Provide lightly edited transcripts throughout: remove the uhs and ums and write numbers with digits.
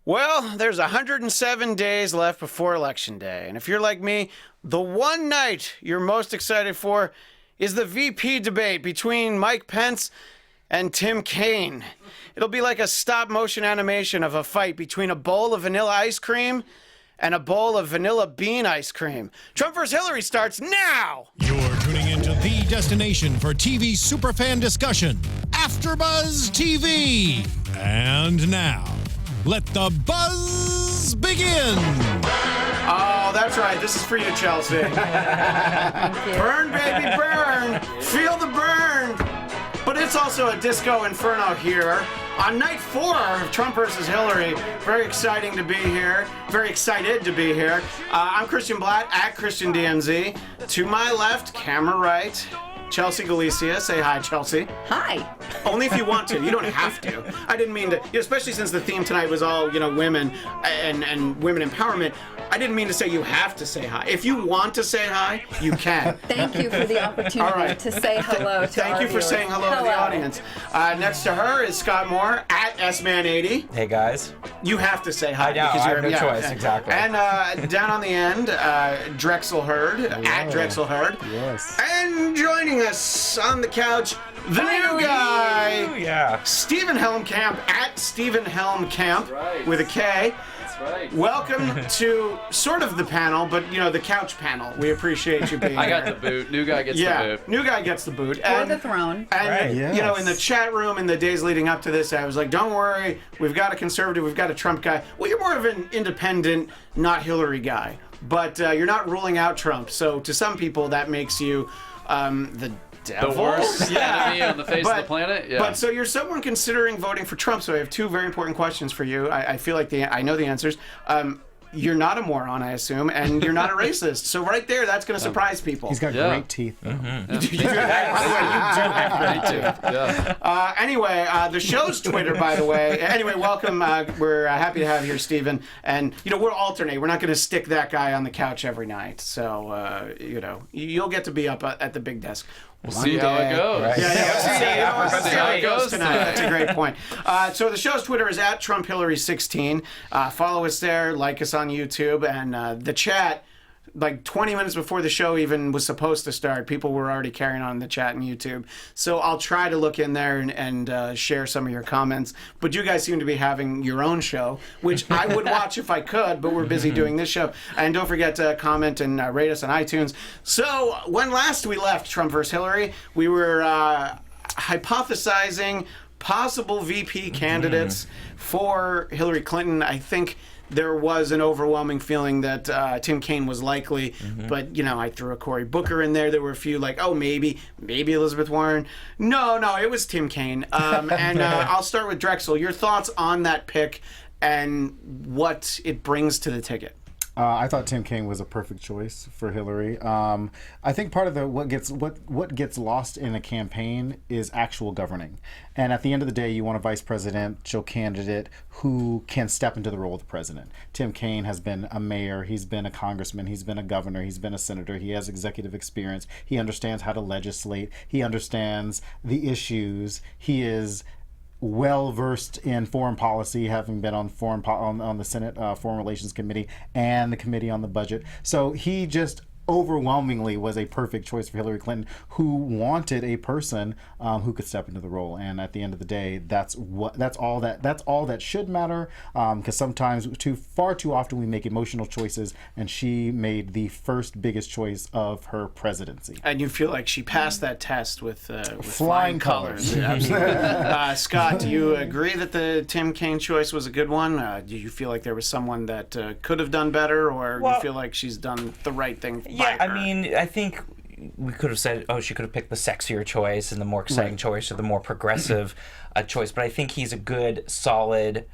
Well, there's 107 days left before Election Day. And if you're like me, the one night you're most excited for is the VP debate between Mike Pence and Tim Kaine. It'll be like a stop-motion animation of a fight between a bowl of vanilla ice cream and a bowl of vanilla bean ice cream. Trump vs. Hillary starts now! You're tuning into the destination for TV superfan discussion, AfterBuzz TV. And now, let the buzz begin! Oh, that's right. This is for you, Chelsea. Burn, baby, burn! Feel the burn! But it's also a disco inferno here. On night 4 of Trump versus Hillary, very exciting to be here. Very excited to be here. I'm Christian Bladt at Christian DNZ. To my left, camera right, Chelsea Galicia. Say hi, Chelsea. Hi. Only if you want to. You don't have to. I didn't mean to, especially since the theme tonight was all, women and women empowerment. I didn't mean to say you have to say hi. If you want to say hi, you can. Thank you for the opportunity to say hello to Thank our you for viewers. saying hello to the audience. Next to her is Scott Moore at SMan80. Hey guys. You have to say hi. I know, because I have no choice, exactly. And down on the end, Drexel Heard, at Drexel Heard. Yes. And joining us on the couch, the new guy, Yeah. Stephen Helmkamp at Stephen Helmkamp with a K. Right. Welcome to sort of the panel, but the couch panel. We appreciate you being here. I got the boot. New guy gets the boot. New guy gets the boot. Or the throne. And Right. in the chat room in the days leading up to this, I was like, don't worry, we've got a conservative, we've got a Trump guy. Well, you're more of an independent, not Hillary guy. But you're not ruling out Trump. So to some people, that makes you the devil. The worst enemy on the face of the planet. Yeah. But so you're someone considering voting for Trump. So I have two very important questions for you. I feel like I know the answers. You're not a moron, I assume, and you're not a racist. So right there, that's going to surprise people. He's got great teeth. By the way, you do have great teeth. Yeah. Anyway, the show's Twitter, by the way. Anyway, welcome. We're happy to have you here, Stephen. And, we'll alternate. We're not going to stick that guy on the couch every night. So, you'll get to be up at the big desk. We'll see how it goes. Right. We'll see how it goes tonight. That's a great point. So the show's Twitter is at TrumpHillary16. Follow us there, like us on YouTube, and the chat. Like 20 minutes before the show even was supposed to start, people were already carrying on in the chat and YouTube. So I'll try to look in there and share some of your comments. But you guys seem to be having your own show, which I would watch if I could, but we're busy doing this show. And don't forget to comment and rate us on iTunes. So when last we left Trump versus Hillary, we were hypothesizing possible VP candidates for Hillary Clinton. I think there was an overwhelming feeling that Tim Kaine was likely, but I threw a Cory Booker in there. There were a few like, oh, maybe Elizabeth Warren. No, it was Tim Kaine. And I'll start with Drexel. Your thoughts on that pick and what it brings to the ticket? I thought Tim Kaine was a perfect choice for Hillary. I think part of what gets lost in a campaign is actual governing. And at the end of the day, you want a vice presidential candidate who can step into the role of the president. Tim Kaine has been a mayor, he's been a congressman, he's been a governor, he's been a senator, he has executive experience, he understands how to legislate, he understands the issues, he is well versed in foreign policy, having been on on the Senate Foreign Relations Committee and the Committee on the Budget. So he just overwhelmingly was a perfect choice for Hillary Clinton, who wanted a person who could step into the role. And at the end of the day, that's all that should matter. Because sometimes, far too often, we make emotional choices, and she made the first biggest choice of her presidency. And you feel like she passed that test with flying colors. Absolutely. Scott, do you agree that the Tim Kaine choice was a good one? Do you feel like there was someone that could have done better, or do you feel like she's done the right thing? Yeah, I mean, I think we could have said, she could have picked the sexier choice and the more exciting choice or the more progressive choice. But I think he's a good, solid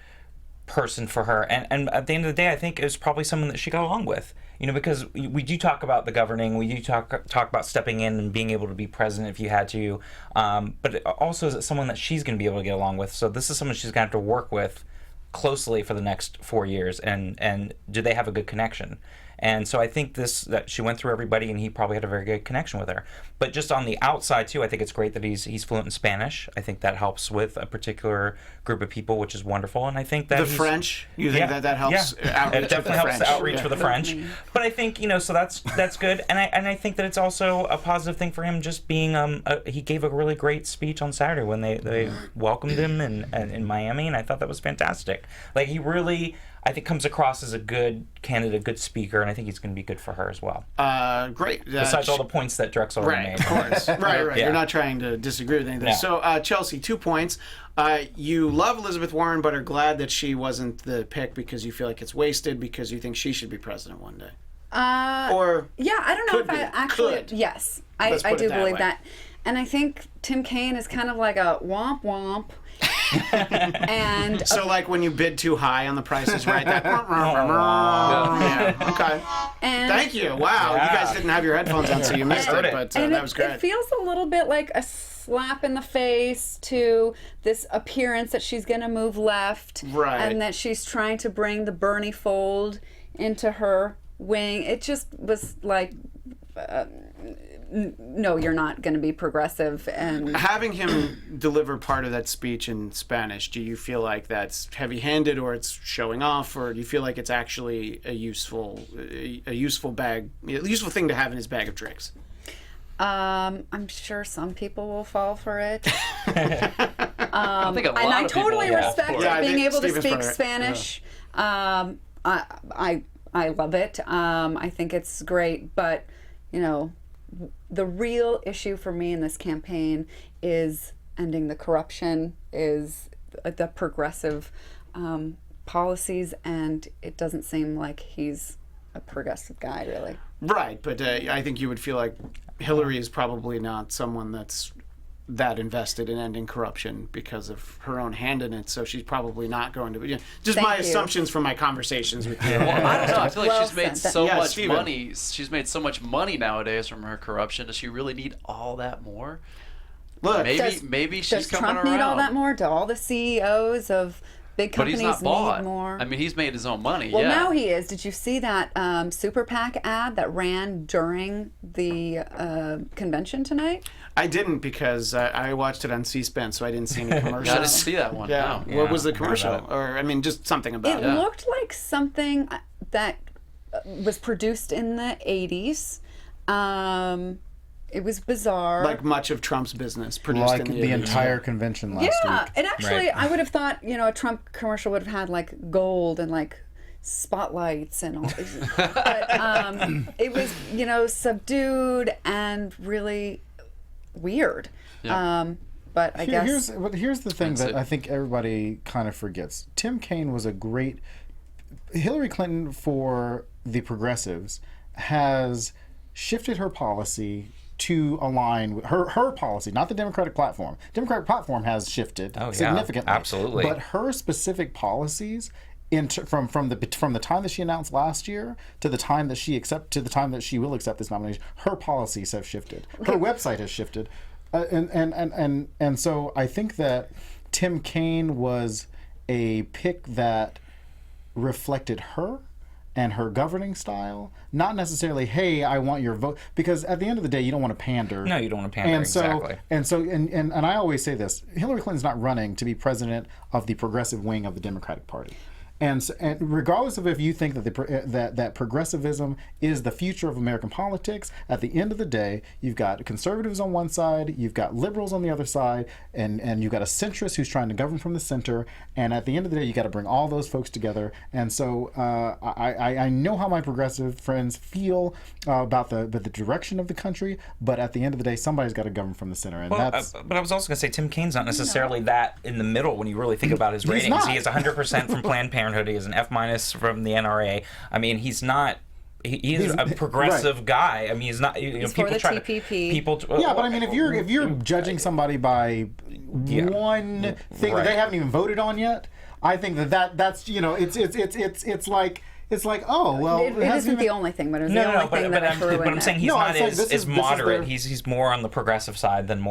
person for her. And at the end of the day, I think it was probably someone that she got along with. Because we do talk about the governing, we do talk about stepping in and being able to be president if you had to. But it also is someone that she's going to be able to get along with. So this is someone she's going to have to work with closely for the next 4 years. And do they have a good connection? And so I think that she went through everybody, and he probably had a very good connection with her. But just on the outside too, I think it's great that he's fluent in Spanish. I think that helps with a particular group of people, which is wonderful. And I think that the French, you think that helps outreach it definitely helps the outreach for the French. But I think so that's good. And I think that it's also a positive thing for him just being he gave a really great speech on Saturday when they welcomed him in Miami, and I thought that was fantastic. Like, he really, I think, comes across as a good candidate, a good speaker, and I think he's going to be good for her as well. Great. Besides all the points that Drexel already made. Of course. right. Yeah. You're not trying to disagree with anything. No. So, Chelsea, 2 points. You love Elizabeth Warren, but are glad that she wasn't the pick because you feel like it's wasted because you think she should be president one day. Or yeah, I don't know if could I be. actually. Could. Yes, Let's I put it do that believe way. that, and I think Tim Kaine is kind of like a womp womp. And so, like when you bid too high on the prices, right? That. Yeah. Yeah. Okay. and Thank you. Wow. Yeah. You guys didn't have your headphones on, so you missed Heard it. it. But and that was great. It feels a little bit like a slap in the face to this appearance that she's going to move left, Right. and that she's trying to bring the Bernie fold into her wing. It just was like, no, you're not going to be progressive. And Having him deliver part of that speech in Spanish, do you feel like that's heavy-handed, or it's showing off, or do you feel like it's actually a useful thing to have in his bag of tricks? I'm sure some people will fall for it. I think a lot And I of people totally will respect for it. Yeah, I being think able to Stephen's speak for it. Spanish. I love it. I think it's great, but the real issue for me in this campaign is ending the corruption, is the progressive policies, and it doesn't seem like he's a progressive guy, really. Right, but I think you would feel like Hillary is probably not someone that's that invested in ending corruption because of her own hand in it, so she's probably not going to be. Just Thank my you. assumptions from my conversations with you. Well, I don't know. I feel like Well she's made said. so Yeah, much Stephen. money. She's made so much money nowadays from her corruption. Does she really need all that more? Look, Maybe she's Does coming Trump around. need all that more? Do all the CEOs of big But he's companies not bought. need more? I mean, he's made his own money. Well, yeah. now he is. Did you see that Super PAC ad that ran during the convention tonight? I didn't, because I watched it on C-SPAN, so I didn't see any commercials. I didn't see that one. Yeah. No. What was the I heard commercial? about it. Or, I mean, just something about It it. looked like something that was produced in the 80s. It was bizarre. Like much of Trump's business produced Like in the 80s. entire convention last yeah, week. it actually, Right. I would have thought, a Trump commercial would have had like gold and like spotlights and all. But it was, subdued and really weird. Yeah. But I guess Here's the thing That's that it. I think everybody kind of forgets. Tim Kaine was a great. Hillary Clinton, for the progressives, has shifted her policy to align with her policy, not the Democratic platform. Democratic platform has shifted Oh, yeah, significantly, absolutely. but her specific policies. From the time that she announced last year to the time that she will accept this nomination, her policies have shifted. Her website has shifted, and so I think that Tim Kaine was a pick that reflected her and her governing style, not necessarily, hey, I want your vote, because at the end of the day, you don't want to pander. No, you don't want to pander, exactly. And I always say this: Hillary Clinton's not running to be president of the progressive wing of the Democratic Party. And regardless of if you think that that progressivism is the future of American politics, at the end of the day, you've got conservatives on one side, you've got liberals on the other side, and you've got a centrist who's trying to govern from the center. And at the end of the day, you got to bring all those folks together. And so I know how my progressive friends feel about the direction of the country, but at the end of the day, somebody's got to govern from the center. And But I was also going to say, Tim Kaine's not necessarily that in the middle when you really think about his ratings. not. He is 100% from Planned Parenthood. He is an F- from the NRA. I mean, he's not. He's a progressive guy. I mean, he's not. He's people for the try TPP. to. People. Yeah, but I mean, if you're judging somebody by one thing that they haven't even voted on yet, I think that's it's like it's like, oh well, it isn't the only thing, but it's the only thing that I threw in but I'm there. saying he's No, not I'm saying as, this is moderate. their- He's more on the progressive side than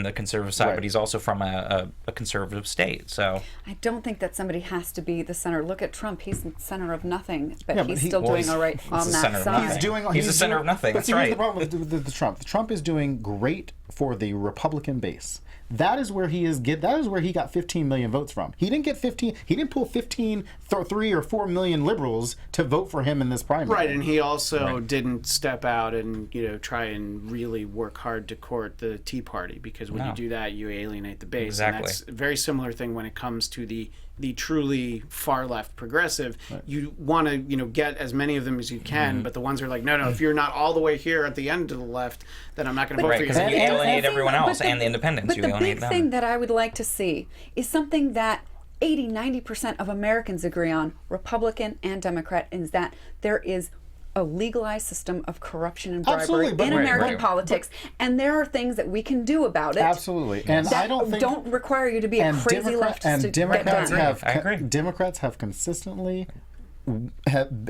the conservative side, Right. but he's also from a conservative state. So I don't think that somebody has to be the center. Look at Trump; he's the center of nothing, but Yeah, but he's he- still well, doing he's- all right he's on the that center of side. nothing. He's the center of nothing. But That's see, here's right. the problem with the Trump. The Trump is doing great for the Republican base. That is where that is where he got 15 million votes from. He didn't get 15. He didn't pull 3 or 4 million liberals to vote for him in this primary. Right, and he also didn't step out and try and really work hard to court the Tea Party, because when you do that, you alienate the base. Exactly. And that's a very similar thing when it comes to the truly far left progressive. You want to get as many of them as you can, but the ones who are like, no, if you're not all the way here at the end of the left, then I'm not going to vote right, for you. because then you And alienate the everyone thing- else but the- and the independents. But You the alienate big them. thing that I would like to see is something that 80-90% of Americans agree on, Republican and Democrat, is that there is a legalized system of corruption and bribery Absolutely, but- in Right, American right. politics, and there are things that we can do about it. Absolutely, and That I don't think require you to be a crazy leftist to get done. I agree. Democrats have consistently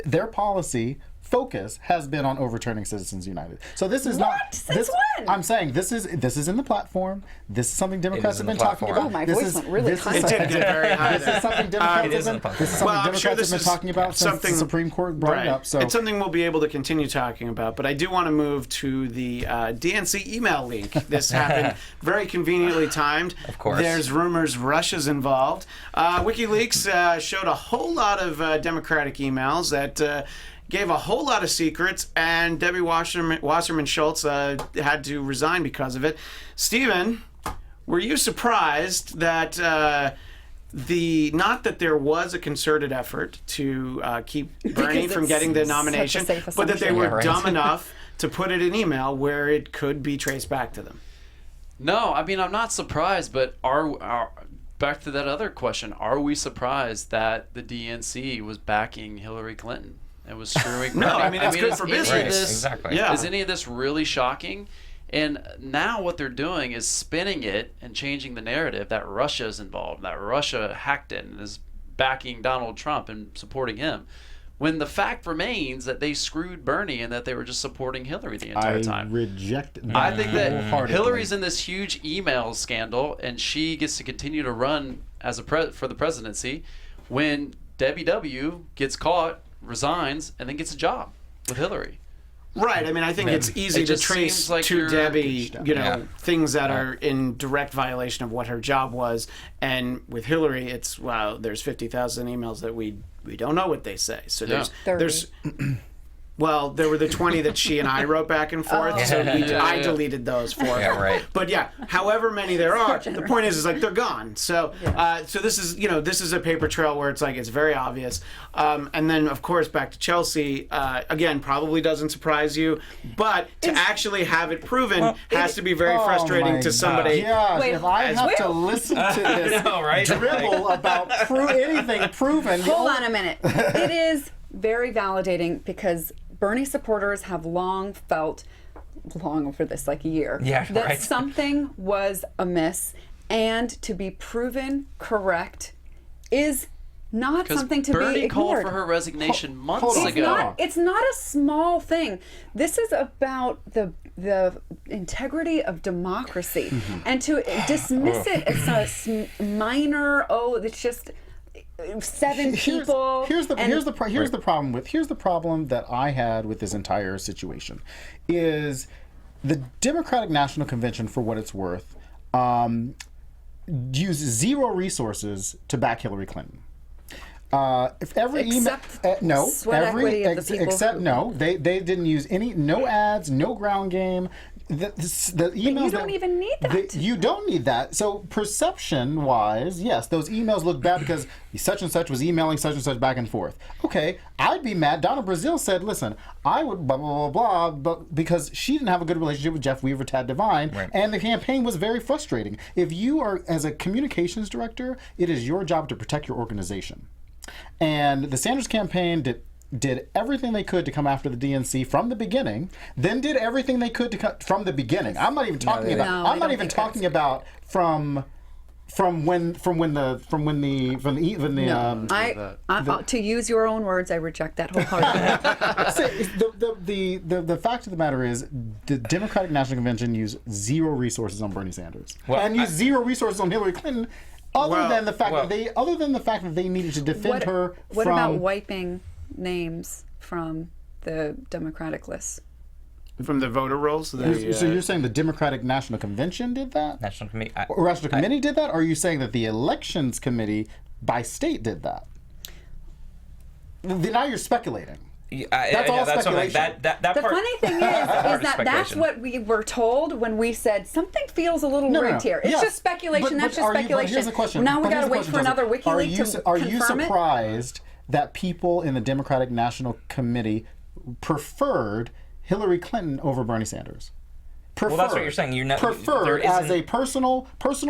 their policy focus has been on overturning Citizens United. So this is not. What? Since this, when? I'm saying this is in the platform. This is something Democrats is in have the been talking platform. about. Oh, my this voice is, went really this high. is It did get very high This there. is something Democrats It is in the have been. This is something Well, I'm Democrats sure have this been is talking about since the Supreme Court brought it up. So it's something we'll be able to continue talking about, but I do want to move to the DNC email leak. This happened very conveniently timed. Of course. There's rumors Russia's involved. WikiLeaks showed a whole lot of Democratic emails that gave a whole lot of secrets, and Debbie Wasserman Schultz had to resign because of it. Stephen, were you surprised that not that there was a concerted effort to keep Bernie Because from it's getting the such a nomination, safe but that they assumption. were Yeah, right. dumb enough to put it in email where it could be traced back to them? No, I mean, I'm not surprised, but back to that other question, are we surprised that the DNC was backing Hillary Clinton and was screwing No, I mean, it's good is for any of business. this- Exactly. Yeah. Is any of this really shocking? And now what they're doing is spinning it and changing the narrative that Russia is involved, that Russia hacked it and is backing Donald Trump and supporting him. When the fact remains that they screwed Bernie and that they were just supporting Hillary the entire time. reject that. I think that wholeheartedly. Hillary's in this huge email scandal, and she gets to continue to run as for the presidency when Debbie W. gets caught, resigns, and then gets a job with Hillary. Right. I mean, I think it's easy It to just trace seems like to you're- Debbie, Yeah. things that are in direct violation of what her job was. And with Hillary, it's, wow, there's 50,000 emails that we don't know what they say. So there's 30. well, there were the 20 that she and I wrote back and forth, so I deleted those for her. Yeah, right. But yeah, however many there are, the point is like they're gone. So so this is this is a paper trail where it's like it's very obvious. And then of course back to Chelsea again, probably doesn't surprise you, but to actually have it proven has to be very frustrating my to somebody. gosh, Wait, if I have to listen to this know, right? dribble about anything proven. Hold on a minute. It is very validating because Bernie supporters have long felt, long over this like a year, Yeah, that right. something was amiss, and to be proven correct is not Because something to Bernie be ignored. called for her resignation months hold on. ago. It's not a small thing. This is about the integrity of democracy, and to dismiss it as a minor. Oh, it's just 7 people. Here's the problem that I had with this entire situation, is the Democratic National Convention, for what it's worth, used zero resources to back Hillary Clinton. If every Except email, sweat equity of the people except who- no, they didn't use no ads, no ground game. The emails you don't even need that. You don't need that. So perception wise, yes, those emails look bad because such and such was emailing such and such back and forth. Okay, I'd be mad. Donna Brazile said, listen, I would blah, blah, blah, blah, but because she didn't have a good relationship with Jeff Weaver, Tad Devine, and the campaign was very frustrating. If you are, as a communications director, it is your job to protect your organization. And the Sanders campaign did everything they could to come after the DNC from the beginning, then did everything they could to from the beginning. I'm not even talking about. No, I I'm not don't even think talking about from From when the to use your own words, I reject that wholeheartedly. the fact of the matter is the Democratic National Convention used zero resources on Bernie Sanders and used zero resources on Hillary Clinton, other than the fact that they needed to defend her. What about wiping names from the Democratic list? From the voter rolls? So you're saying the Democratic National Convention did that? National Committee. Or National Committee did that? Or are you saying that the Elections Committee by state did that? Now you're speculating. That's all speculation. That the part, funny thing is that that's what we were told when we said something feels a little rigged here. It's just speculation. That's just speculation. Here's the question. Now we got to wait for another WikiLeaks to Are confirm you surprised that people in the Democratic National Committee preferred Hillary Clinton over Bernie Sanders? Well, that's what you're saying. You're not preferred as a personal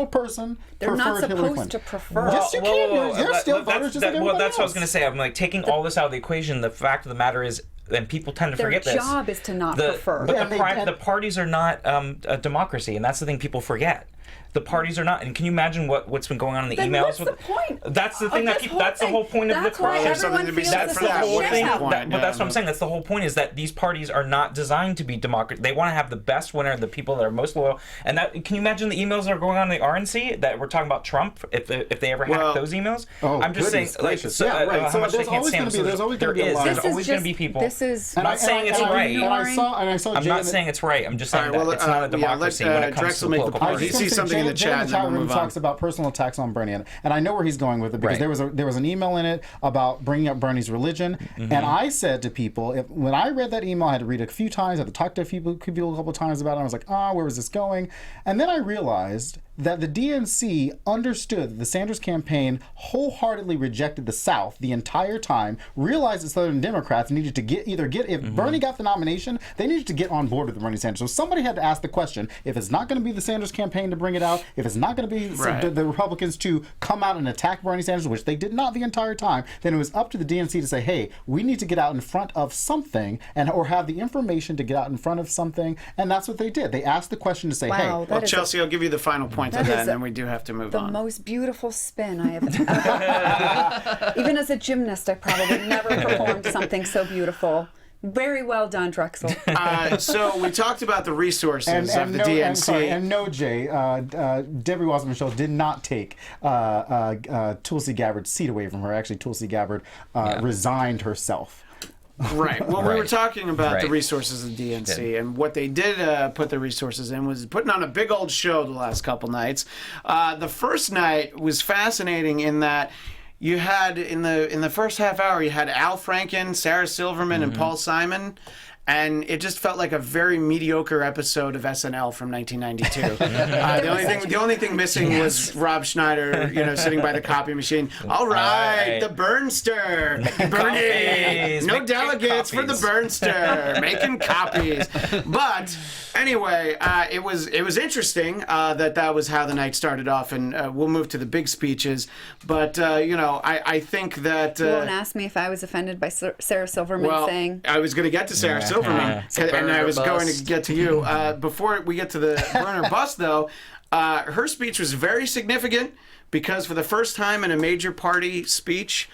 person. They're not Hillary supposed to prefer. Yes, you can. They're still voters just like everybody that's what I was else. going to say. I'm like taking all this out of the equation. The fact of the matter is, and people tend to forget this. Their job is to not prefer. But the parties are not a democracy, and that's the thing people forget. The parties are not. And can you imagine what's been going on in the then emails? What's the point? That's the thing that's the whole point of the why there's something to be said for that. whole thing. But That's what I'm saying. That's the whole point, is that these parties are not designed to be democratic. They want to have the best winner, the people that are most loyal. And can you imagine the emails that are going on in the RNC that we're talking about Trump, if they ever hack those emails? I'm just saying, like, So there's always going to be a lot. There's always going to be people. I'm not saying it's right. I'm not saying it's right. I'm just saying that it's not a democracy when it comes to Drexel make the political point. He sees something in the chat, and then we'll move on. Talks about personal attacks on Bernie, and I know where he's going with it, because there was an email in it about bringing up Bernie's religion, and I said to people, when I read that email, I had to read it a few times, I had to talk to people a couple of times about it, and I was like, where was this going? And then I realized that the DNC understood that the Sanders campaign wholeheartedly rejected the South the entire time, realized that Southern Democrats needed to if Bernie got the nomination, they needed to get on board with Bernie Sanders. So somebody had to ask the question, if it's not going to be the Sanders campaign to bring it out, if it's not going to be the Republicans to come out and attack Bernie Sanders, which they did not the entire time, then it was up to the DNC to say, hey, we need to get out in front of something, or have the information to get out in front of something, and that's what they did. They asked the question to say, hey. Well, Chelsea, I'll give you the final point on that, and then we do have to move on. The most beautiful spin I have ever. Even as a gymnast, I probably never performed something so beautiful. Very well done, Drexel. So we talked about the resources of the DNC. Jay, Debbie Wasserman-Schultz did not take Tulsi Gabbard's seat away from her. Actually, Tulsi Gabbard resigned herself. Right. Well, we were talking about the resources of the DNC, and what they did put the resources in was putting on a big old show the last couple nights. The first night was fascinating in that you had in the first half hour you had Al Franken, Sarah Silverman, and Paul Simon. And it just felt like a very mediocre episode of SNL from 1992. The only thing missing was Rob Schneider, sitting by the copy machine. All right, the Bernster, Bernie, no delegates for the Bernster, making copies. But anyway, it was interesting that was how the night started off, and we'll move to the big speeches. But I think that you won't ask me if I was offended by Sarah Silverman saying. I was going to get to Sarah Silverman. And I was going to get to you. Before we get to the burner bust, though, her speech was very significant because for the first time in a major party speech,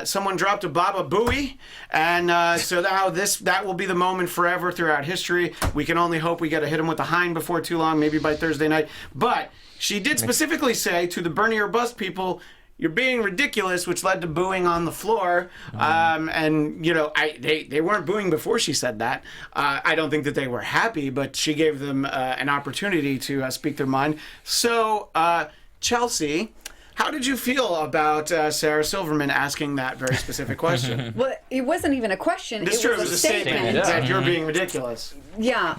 someone dropped a Baba Booey, and so now that will be the moment forever throughout history. We can only hope we get to hit him with a hind before too long, maybe by Thursday night. But she did specifically say to the Bernie or Bust people, you're being ridiculous, which led to booing on the floor. And, they weren't booing before she said that. I don't think that they were happy, but she gave them an opportunity to speak their mind. So, Chelsea, how did you feel about Sarah Silverman asking that very specific question? Well, it wasn't even a question. It was a statement that you're being ridiculous. Yeah.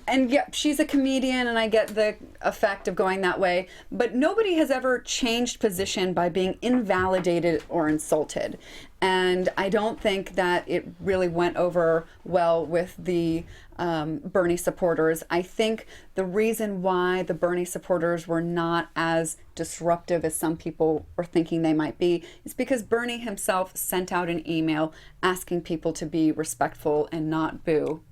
And she's a comedian, and I get the effect of going that way. But nobody has ever changed position by being invalidated or insulted. And I don't think that it really went over well with the Bernie supporters. I think the reason why the Bernie supporters were not as disruptive as some people were thinking they might be is because Bernie himself sent out an email asking people to be respectful and not boo.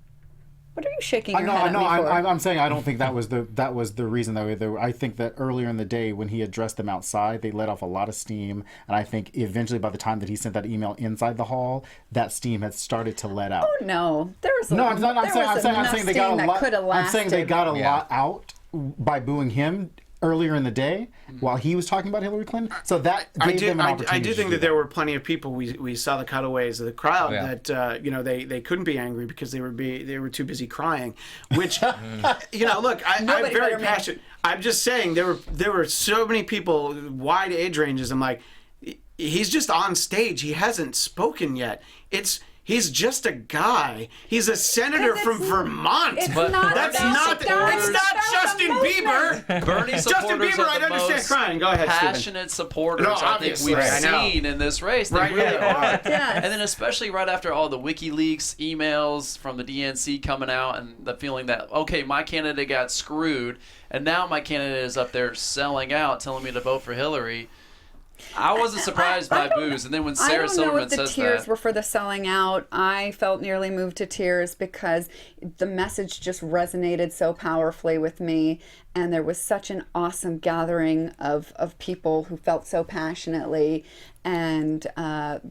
What are you shaking I your know, head I at know. me for? I'm saying I don't think that was the reason though. I think that earlier in the day when he addressed them outside, they let off a lot of steam, and I think eventually by the time that he sent that email inside the hall, that steam had started to let out. Oh no, there was No, I'm saying they got a lot. Could have lasted. I'm saying they got a lot out by booing him earlier in the day while he was talking about Hillary Clinton. So that gave them an opportunity. I do think that there were plenty of people. We saw the cutaways of the crowd that they couldn't be angry because they were too busy crying. Which look, I'm very passionate. I'm just saying there were so many people, wide age ranges. I'm like, he's just on stage. He hasn't spoken yet. He's just a guy. He's a senator from Vermont. It's But not that's about not. the guy. It's not Justin Bieber. Bernie Justin supporters Bieber, are I'd the understand most crying. Go ahead, Stephen. passionate supporters No, I think obviously, we've I know. seen in this race. They Right, really yeah. are. Yes. And then especially right after all the WikiLeaks emails from the DNC coming out and the feeling that, okay, my candidate got screwed, and now my candidate is up there selling out, telling me to vote for Hillary. I wasn't surprised by boos, and then when Sarah I don't know Silverman if the says tears that, were for the selling out. I felt nearly moved to tears because the message just resonated so powerfully with me, and there was such an awesome gathering of people who felt so passionately, and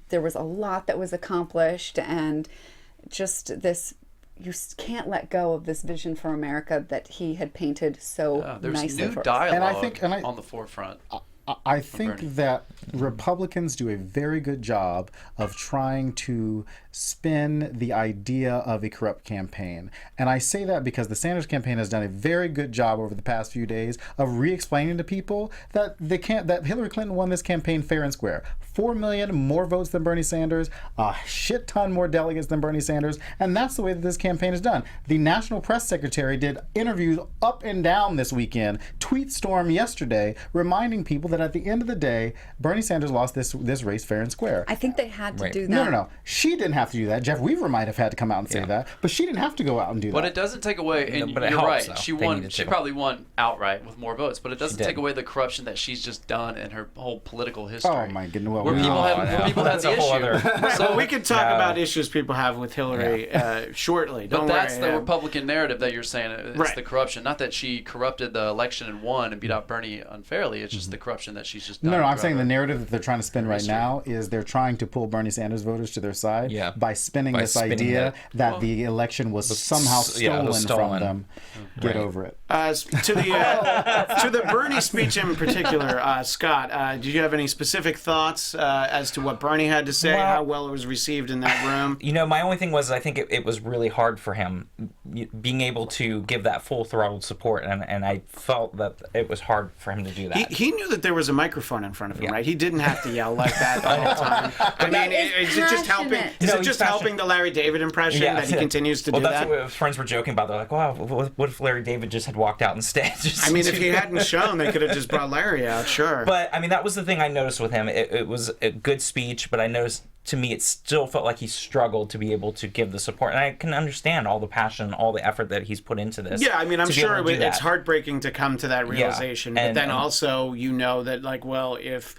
there was a lot that was accomplished, and just this. You can't let go of this vision for America that he had painted so there's nicely new for us. dialogue And I- on the forefront. I think that Republicans do a very good job of trying to spin the idea of a corrupt campaign. And I say that because the Sanders campaign has done a very good job over the past few days of re-explaining to people that that Hillary Clinton won this campaign fair and square. 4 million more votes than Bernie Sanders, a shit ton more delegates than Bernie Sanders, and that's the way that this campaign is done. The National Press Secretary did interviews up and down this weekend, tweet storm yesterday, reminding people that at the end of the day, Bernie Sanders lost this race fair and square. I think they had to do that. No. She didn't have to do that. Jeff Weaver might have had to come out and say that, but she didn't have to go out and do But that. it doesn't take away, and but it you're helps, right. though. She They won. needed She to. probably won outright with more votes. But it doesn't did. take away the corruption that she's just done in her whole political history. Oh my goodness! Well, Where we- people have That's the a whole issue. other- So we could talk No. about issues people have with Hillary shortly. But Don't that's worry. the Republican narrative that you're saying. It's Right. the corruption. Not that she corrupted the election and won and beat out Bernie unfairly. It's just the corruption that she's just done. No, I'm throughout saying the her- narrative that they're trying to spin right now is they're trying to pull Bernie Sanders voters to their side by spinning this idea that the election was somehow stolen from them. Get over it. To the Bernie speech in particular, Scott, did you have any specific thoughts as to what Bernie had to say, how well it was received in that room? My only thing was I think it was really hard for him being able to give that full throttled support, and I felt that it was hard for him to do that. He knew that there was a microphone in front of him, right? He didn't have to yell like that the whole time. I mean, is it just helping? Is it just helping the Larry David impression that he continues to do that's that? what friends were joking about. They're like, "Wow, what if Larry David just had walked out instead?" I mean, if he hadn't shown, they could have just brought Larry out, sure. But I mean, that was the thing I noticed with him. It was a good speech, but I noticed to me it still felt like he struggled to be able to give the support. And I can understand all the passion, all the effort that he's put into this. Yeah, I mean, I'm to be able sure to do it's that. heartbreaking to come to that realization. Yeah. But then also, that, like, well, if,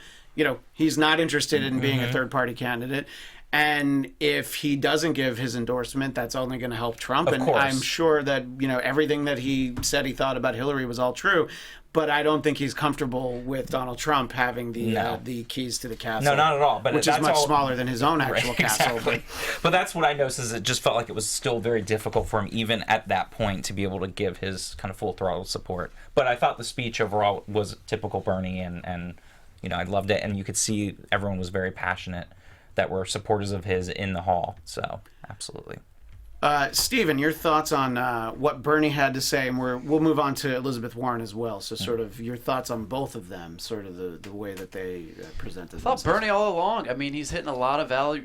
he's not interested in being a third-party candidate, and if he doesn't give his endorsement, that's only going to help Trump. Of And course. I'm sure that, everything that he said he thought about Hillary was all true. But I don't think he's comfortable with Donald Trump having the keys to the castle. No, not at all. But which is that's much all- smaller than his own actual castle. Exactly. But that's what I noticed is it just felt like it was still very difficult for him, even at that point, to be able to give his kind of full throttle support. But I thought the speech overall was typical Bernie, and I loved it, and you could see everyone was very passionate that were supporters of his in the hall. So absolutely. Stephen, your thoughts on what Bernie had to say, and we'll move on to Elizabeth Warren as well. So, sort of your thoughts on both of them, sort of the way that they presented. I thought Bernie all along. I mean, he's hitting a lot of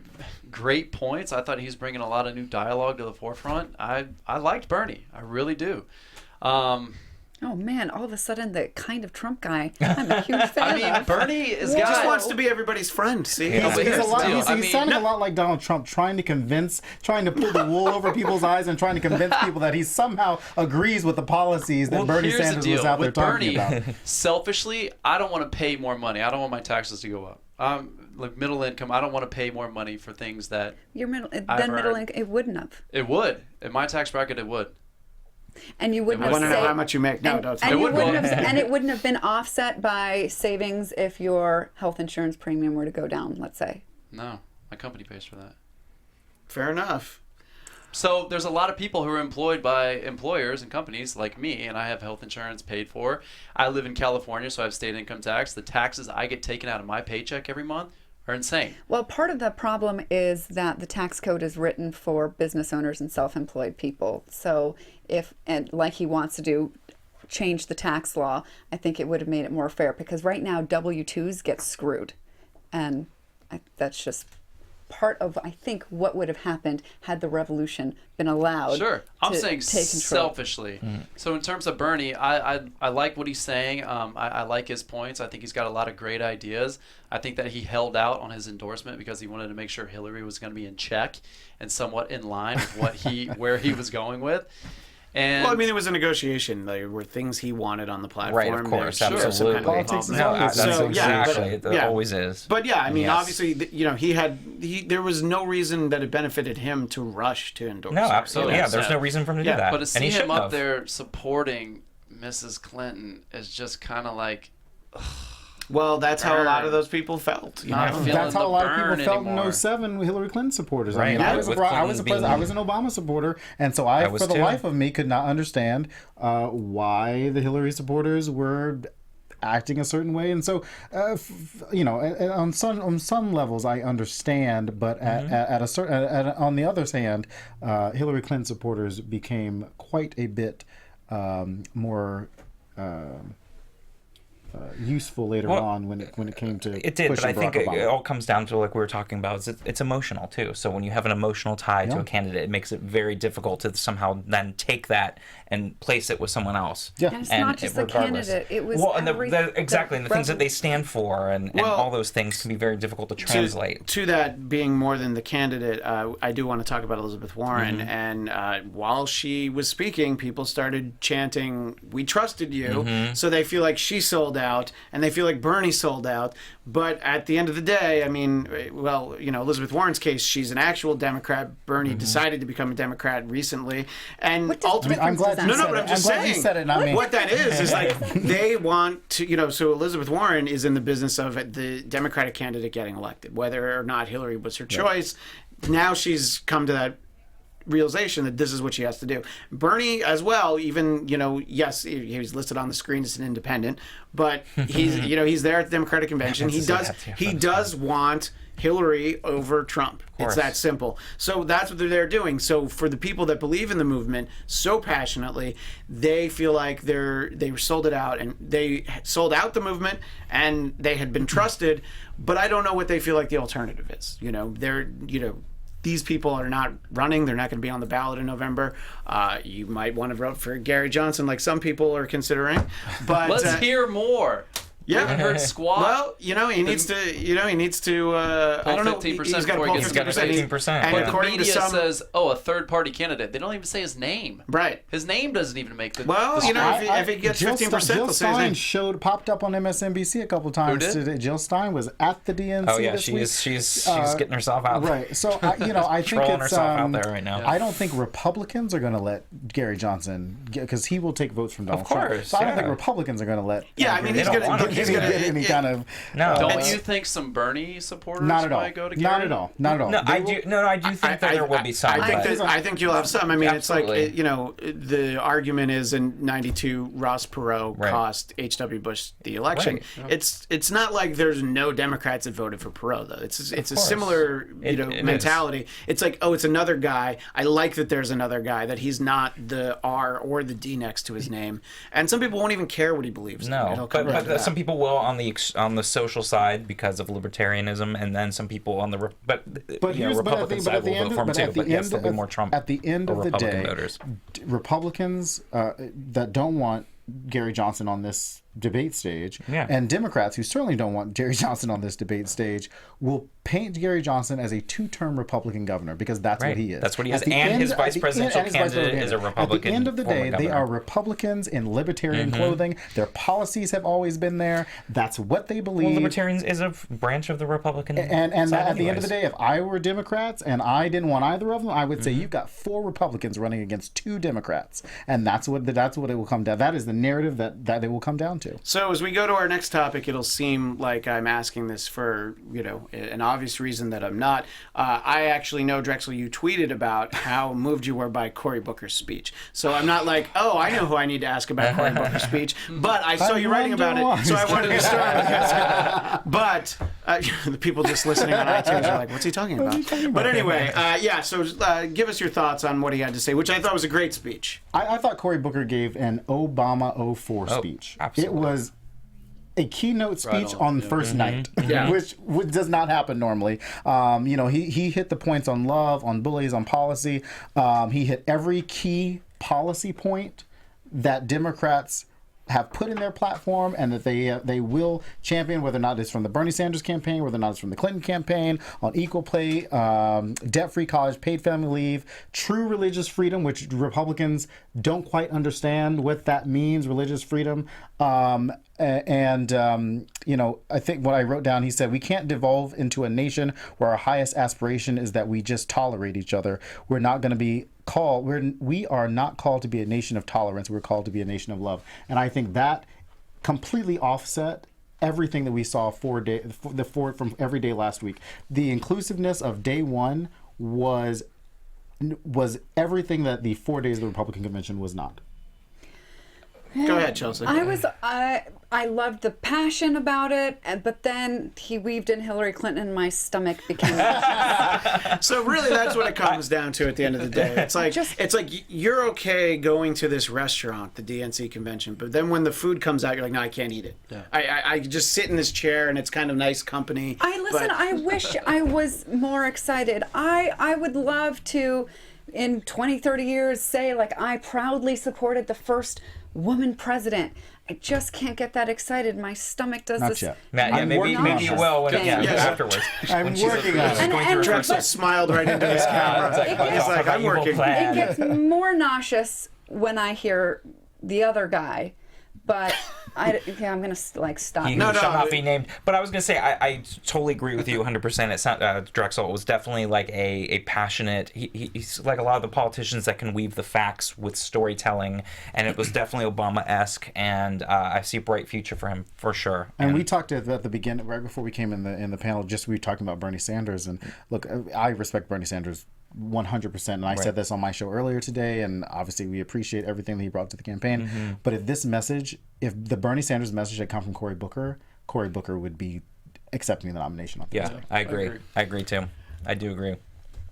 great points. I thought he's bringing a lot of new dialogue to the forefront. I liked Bernie. I really do. Oh man! All of a sudden, the kind of Trump guy I'm a huge fan I mean, of. Bernie is He just wants to be everybody's friend. See, but here's the deal. I mean, He's sounding a lot like Donald Trump, trying to pull the wool over people's eyes and trying to convince people that he somehow agrees with the policies that Bernie here's the Sanders deal. was out there With talking Bernie, about. Selfishly, I don't want to pay more money. I don't want my taxes to go up. like middle income. I don't want to pay more money for things that Your middle I've then middle earned. income. It wouldn't have, it would in my tax bracket. It would. and you wouldn't I have want to know saved- how much you make. No, and, don't. and It you would wouldn't go- have, and it wouldn't have been offset by savings if your health insurance premium were to go down. Let's say. No, my company pays for that. Fair enough. So there's a lot of people who are employed by employers and companies like me, and I have health insurance paid for. I live in California, so I have state income tax. The taxes I get taken out of my paycheck every month are insane. Well, part of the problem is that the tax code is written for business owners and self-employed people. So if, and like he wants to do, change the tax law, I think it would have made it more fair, because right now W-2s get screwed. And that's just part of, I think, what would have happened had the revolution been allowed. Sure. I'm to saying take control. selfishly. So in terms of Bernie, I like what he's saying. I like his points. I think he's got a lot of great ideas. I think that he held out on his endorsement because he wanted to make sure Hillary was going to be in check and somewhat in line with what where he was going with. And Well, I mean, it was a negotiation. There were things he wanted on the platform. Right, of course, There's some absolutely. kind of Politics is involvement. always- That's So, yeah, but- exactly. It yeah. always is. But yeah, I mean, Yes. obviously, there was no reason that it benefited him to rush to endorse. No, her. absolutely. Yeah, there's no 100%. reason for him to Yeah, do that. But to and see he him shouldn't up have. there supporting Mrs. Clinton is just kind of like, Well, that's how a lot Burn. of those people felt. You Not know? feeling That's how the a lot of burn people felt anymore. in 07 with Hillary Clinton supporters. I Right, mean, yeah, I was with I was Clinton I was an Obama supporter, and so I was for the too. life of me, could not understand why the Hillary supporters were acting a certain way. And so, on some levels, I understand, but at a certain, on the other hand, Hillary Clinton supporters became quite a bit more. Useful later on when it came to It did, but pushing I think Barack Obama. it all comes down to, like we were talking about, it's emotional too. So when you have an emotional tie to a candidate, it makes it very difficult to somehow then take that and place it with someone else. Yeah. And it's not just the regardless. candidate, it was and every- and the things that they stand for, and Well, all those things can be very difficult to translate. To that being more than the candidate, I do want to talk about Elizabeth Warren. Mm-hmm. And while she was speaking, people started chanting, "We trusted you." Mm-hmm. So they feel like she sold out, and they feel like Bernie sold out. But at the end of the day, I mean, well, Elizabeth Warren's case, she's an actual Democrat. Bernie Mm-hmm. decided to become a Democrat recently, and What does ultimately, I'm glad you No, said but it. I'm just glad saying. you said it, not me. What that is like they want to, so Elizabeth Warren is in the business of the Democratic candidate getting elected, whether or not Hillary was her choice. Now she's come to that realization that this is what she has to do. Bernie as well, even, yes, he's listed on the screen as an independent, but he's there at the Democratic convention. He does want Hillary over Trump. It's that simple. So that's what they're doing. So for the people that believe in the movement so passionately, they feel like they sold it out, and they sold out the movement, and they had been trusted. But I don't know what they feel like the alternative is. These people are not running. They're not going to be on the ballot in November. You might want to vote for Gary Johnson, like some people are considering. But let's hear more. Yeah, We haven't heard squat. Well, he needs to. I don't know. 15% He's got to before he pull gets 15%. 15%. And But the according to media some, says, a third-party candidate. They don't even say his name. right. His name doesn't even make the. Well, the if he gets 15%, Jill they'll say his Stein name. popped up on MSNBC a couple times did? today. Jill Stein was at the DNC. Oh yeah, this she week. is. She's getting herself out. Right. So I think Trolling it's herself out there right now. I don't think Republicans are going to let Gary Johnson because he will take votes from Donald Trump. course, So I don't yeah. think Republicans are going to let. Yeah, I mean, he's don't gonna want him. he's get gonna any yeah, kind of. No. Don't It's- you think some Bernie supporters Not at all. might go to Gary? Not at all. Not at all. No, They I will- do. No, I do think that there will be some. but- I think you'll have some. I mean, Absolutely. it's like the argument is in '92, Ross Perot Right. cost H.W. Bush the election. Right. It's not like there's no Democrats that voted for Perot though. It's a course. similar It is. mentality. It's like, oh, it's another guy. I like that there's another guy, that he's not the R or the D next to his name. And some people won't even care what he believes. No, It'll come down to but that. some people will on the social side because of libertarianism, and then some people on the Republican side will vote for him too. But yes, there'll be more Trump. At the end or of the Republican day, voters. Republicans that don't want Gary Johnson on this debate stage. Yeah. And Democrats, who certainly don't want Gary Johnson on this debate stage, will paint Gary Johnson as a two-term Republican governor, because that's what he is. That's what he is. At the And end- his vice at the presidential and his vice candidate presidential is a Republican At the end of the former day, they governor. are Republicans in libertarian clothing. Their policies have always been there. That's what they believe. Well, Libertarians is a branch of the Republican And side at the end of the anyways. day, if I were Democrats and I didn't want either of them, I would say you've got 4 Republicans running against 2 Democrats, and that's what it will come down. That is the narrative that it will come down to. So as we go to our next topic, it'll seem like I'm asking this for, an obvious reason that I'm not. I actually know, Drexel, you tweeted about how moved you were by Cory Booker's speech. So I'm not like, oh, I know who I need to ask about Cory Booker's speech, but I saw you writing about it, so I wanted to start with this. But the people just listening on iTunes are like, what's he talking about? But anyway, so give us your thoughts on what he had to say, which I thought was a great speech. I thought Cory Booker gave an Obama 04 speech. Absolutely. It was a keynote speech on the first night, Yeah. which does not happen normally. He hit the points on love, on bullies, on policy. He hit every key policy point that Democrats have put in their platform and that they will champion, whether or not it's from the Bernie Sanders campaign, whether or not it's from the Clinton campaign, on equal pay, debt-free college, paid family leave, true religious freedom, which Republicans don't quite understand what that means, religious freedom. I think what I wrote down, he said, we can't devolve into a nation where our highest aspiration is that we just tolerate each other. We're not going to be we are not called to be a nation of tolerance. We're called to be a nation of love. And I think that completely offset everything that we saw from every day last week. The inclusiveness of day one was everything that the 4 days of the Republican convention was not. Go ahead, Chelsea. I loved the passion about it, but then he weaved in Hillary Clinton and my stomach became... So really, that's what it comes down to at the end of the day. It's like you're okay going to this restaurant, the DNC convention, but then when the food comes out, you're like, no, I can't eat it. Yeah. I just sit in this chair and it's kind of nice company. I wish I was more excited. I would love to, in 20, 30 years, say, like, I proudly supported the first woman president. I just can't get that excited. My stomach does Not this. yet. Maybe you will afterwards. I'm When she's working on it. going through her Drexel smiled right into his camera. He's like, I'm working. It gets more nauseous when I hear the other guy, but I'm gonna stop. He who shall not be named. But I was going to say, I totally agree with you 100%. It's not, Drexel, it was definitely like a passionate, he's like a lot of the politicians that can weave the facts with storytelling, and it was definitely Obama-esque, and I see a bright future for him, for sure. And we talked at the beginning, right before we came in the panel, we were talking about Bernie Sanders, and look, I respect Bernie Sanders 100%, and I said this on my show earlier today, and obviously we appreciate everything that he brought to the campaign. But if the Bernie Sanders message had come from Cory Booker would be accepting the nomination. I agree. I agree too. I do agree.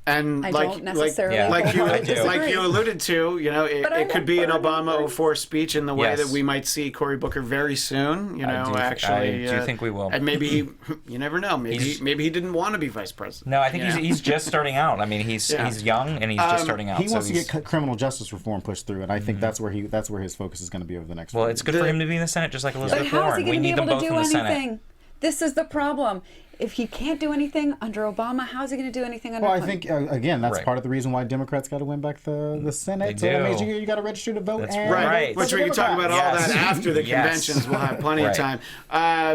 And I like don't necessarily like disagree. you alluded to, it could be an Obama 04 speech in the way that we might see Cory Booker very soon. I do think we will. And maybe you never know. Maybe he didn't want to be vice president. No, I think he's just starting out. I mean, he's young and he's just starting out. He wants to get criminal justice reform pushed through, and I think that's where his focus is going to be over the next. Well, it's good for him to be in the Senate, just like Elizabeth But how is Warren. he We going to be need them able to both do in the anything? Senate. This is the problem. If he can't do anything under Obama, how is he going to do anything under Well, I Clinton? think, again, that's part of the reason why Democrats got to win back the Senate. They So that do. means you got to register to vote. That's and right. vote Which for we can talk about Democrats. all that after the Yes. conventions. We'll have plenty of time.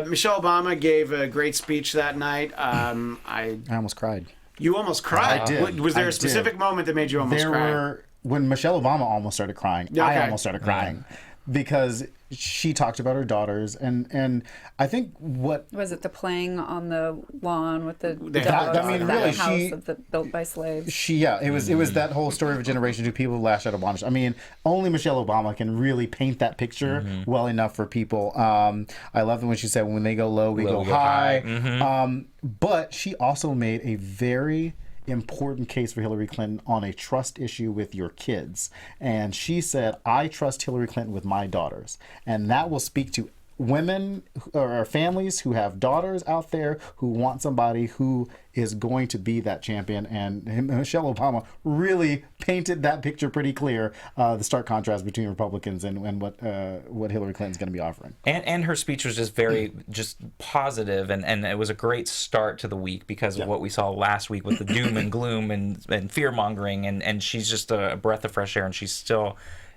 Michelle Obama gave a great speech that night. I almost cried. You almost cried. I did. Was there I a specific did. moment that made you almost cry? When Michelle Obama almost started crying, Okay. I almost started crying because she talked about her daughters, and I think what Was it the playing on the lawn with the That- dogs, I mean, that really, house built by slaves? it was that whole story of a generation to people who lashed out of bondage. I mean, only Michelle Obama can really paint that picture well enough for people. I love it when she said, "When they go low, we go high." But she also made a very important case for Hillary Clinton on a trust issue with your kids. And she said, I trust Hillary Clinton with my daughters. And that will speak to women or families who have daughters out there who want somebody who is going to be that champion. And Michelle Obama really painted that picture pretty clear, the stark contrast between Republicans and what Hillary Clinton's going to be offering. And her speech was just very just positive, and it was a great start to the week because of what we saw last week with the doom and gloom and fear-mongering, and she's just a breath of fresh air, and she's still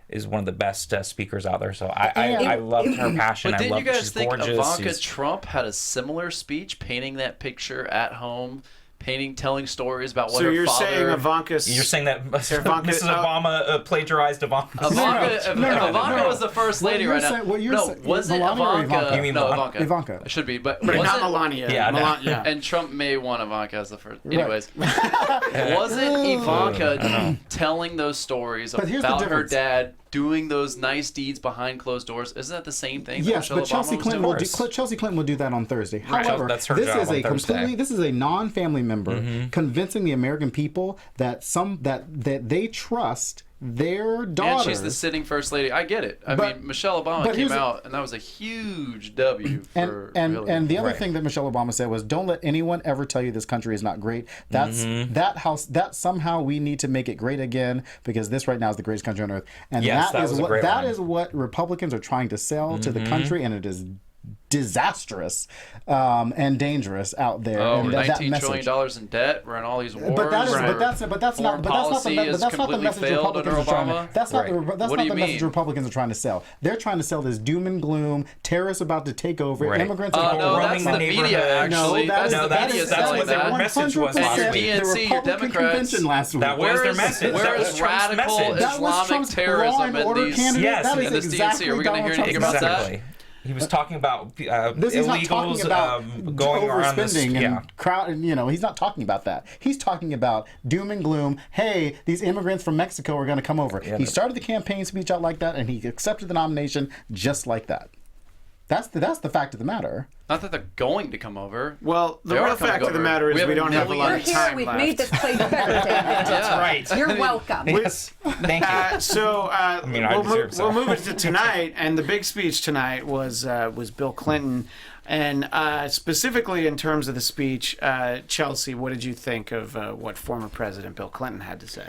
is one of the best speakers out there. So I loved her passion. But didn't you guys she's think gorgeous. Ivanka Trump had a similar speech, painting that picture at home, telling stories about what So her you're father... saying Ivanka's... You're saying that Mrs. Obama plagiarized Ivanka? Ivanka was the first lady right now. Was it Ivanka? You mean Ivanka? Ivanka. It should be, but not Melania. Yeah, Melania. And Trump may want Ivanka as the first. Anyways, wasn't Ivanka telling those stories about her dad doing those nice deeds behind closed doors? Isn't that the same thing? Yes, that but Chelsea Clinton will do? Chelsea Clinton will do that on Thursday. Right. However, That's her this job is on a Thursday. completely this is a non-family member convincing the American people that they trust their daughter. And she's the sitting first lady. I get it. I mean, Michelle Obama came out, and that was a huge W for Hillary. And the other thing that Michelle Obama said was, "Don't let anyone ever tell you this country is not great. That somehow we need to make it great again because this right now is the greatest country on earth." And Yes, that is what Republicans are trying to sell to the country, and it is disastrous and dangerous out there. Oh, and $19 trillion in debt. We're in all these wars. But that's not the message Republicans are trying to. That's not the message Republicans are trying to sell. They're trying to sell this doom and gloom, terrorists about to take over, immigrants. No, that's the media. Actually, that's the media that's what their message was last week. DNC, your Democrats. Last week. That was their message. Where is radical Islamic terrorism in these? Yes, in this DNC? Are we going to hear anything about that? He was talking about He's not talking about going around overspending this, and crowd. He's not talking about that. He's talking about doom and gloom. Hey, these immigrants from Mexico are going to come over. He started the campaign speech out like that, and he accepted the nomination just like that. That's the fact of the matter. Not that they're going to come over. Well, the real fact of the matter is we don't have a lot of time We've left. made this place better, David. That's right. You're welcome. Yes. Thank you. We'll move it to tonight, and the big speech tonight was Bill Clinton, and specifically in terms of the speech, Chelsea, what did you think of what former President Bill Clinton had to say?